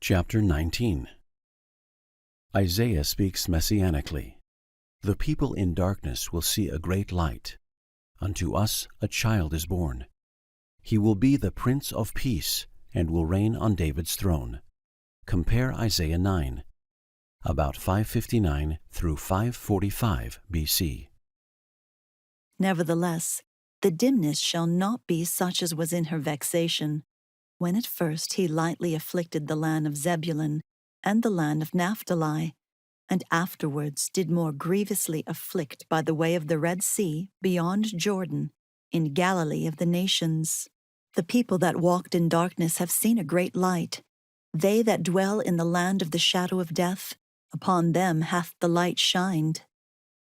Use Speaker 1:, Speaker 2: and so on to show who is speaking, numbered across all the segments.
Speaker 1: Chapter 19. Isaiah speaks messianically. The people in darkness will see a great light. Unto us a child is born. He will be the Prince of Peace, and will reign on David's throne. Compare Isaiah 9, about 559 through 545 BC.
Speaker 2: Nevertheless, the dimness shall not be such as was in her vexation, when at first he lightly afflicted the land of Zebulun and the land of Naphtali, and afterwards did more grievously afflict by the way of the Red Sea beyond Jordan, in Galilee of the nations. The people that walked in darkness have seen a great light. They that dwell in the land of the shadow of death, upon them hath the light shined.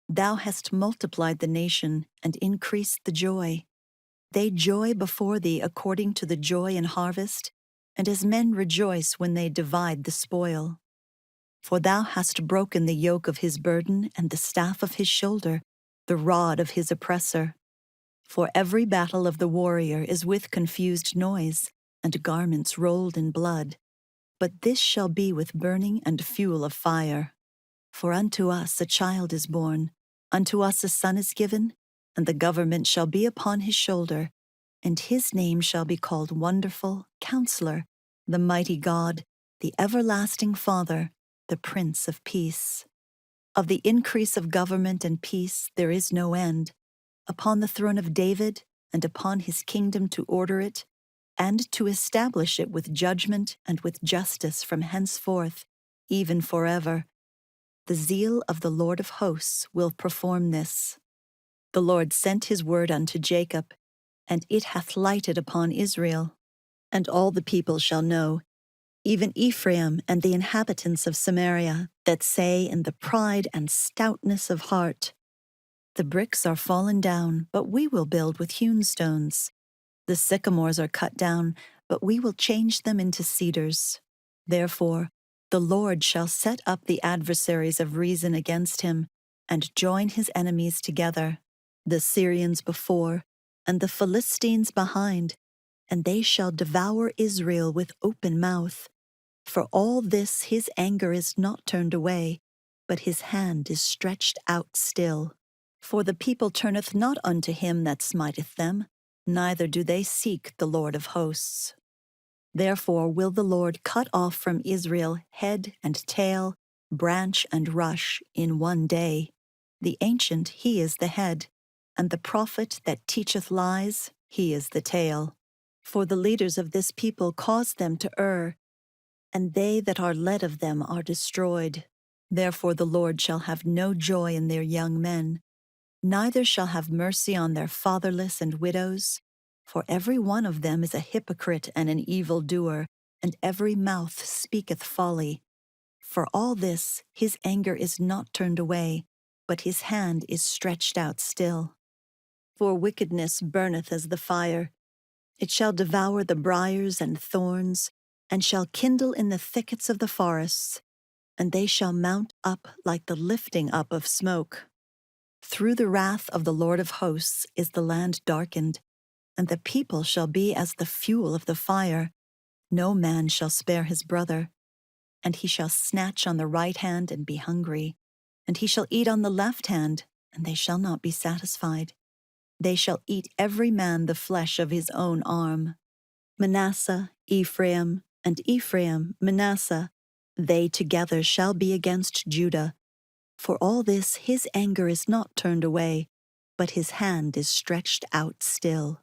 Speaker 2: Thou hast multiplied the nation, and increased the joy. They joy before thee according to the joy in harvest, and as men rejoice when they divide the spoil. For thou hast broken the yoke of his burden and the staff of his shoulder, the rod of his oppressor. For every battle of the warrior is with confused noise, and garments rolled in blood. But this shall be with burning and fuel of fire. For unto us a child is born, unto us a son is given, and the government shall be upon his shoulder, and his name shall be called Wonderful, Counselor, the Mighty God, the Everlasting Father, the Prince of Peace. Of the increase of government and peace there is no end, upon the throne of David, and upon his kingdom to order it, and to establish it with judgment and with justice from henceforth, even forever. The zeal of the Lord of hosts will perform this. The Lord sent his word unto Jacob, and it hath lighted upon Israel. And all the people shall know, even Ephraim and the inhabitants of Samaria, that say in the pride and stoutness of heart, The bricks are fallen down, but we will build with hewn stones. The sycamores are cut down, but we will change them into cedars. Therefore, the Lord shall set up the adversaries of reason against him, and join his enemies together, the Syrians before, and the Philistines behind, and they shall devour Israel with open mouth. For all this his anger is not turned away, but his hand is stretched out still. For the people turneth not unto him that smiteth them, neither do they seek the Lord of hosts. Therefore will the Lord cut off from Israel head and tail, branch and rush in one day. The ancient, he is the head, and the prophet that teacheth lies, he is the tail. For the leaders of this people cause them to err, and they that are led of them are destroyed. Therefore the Lord shall have no joy in their young men, neither shall have mercy on their fatherless and widows. For every one of them is a hypocrite and an evildoer, and every mouth speaketh folly. For all this his anger is not turned away, but his hand is stretched out still. For wickedness burneth as the fire. It shall devour the briars and thorns, and shall kindle in the thickets of the forests, and they shall mount up like the lifting up of smoke. Through the wrath of the Lord of hosts is the land darkened, and the people shall be as the fuel of the fire. No man shall spare his brother. And he shall snatch on the right hand and be hungry, and he shall eat on the left hand, and they shall not be satisfied. They shall eat every man the flesh of his own arm. Manasseh, Ephraim, and Ephraim, Manasseh, they together shall be against Judah. For all this his anger is not turned away, but his hand is stretched out still.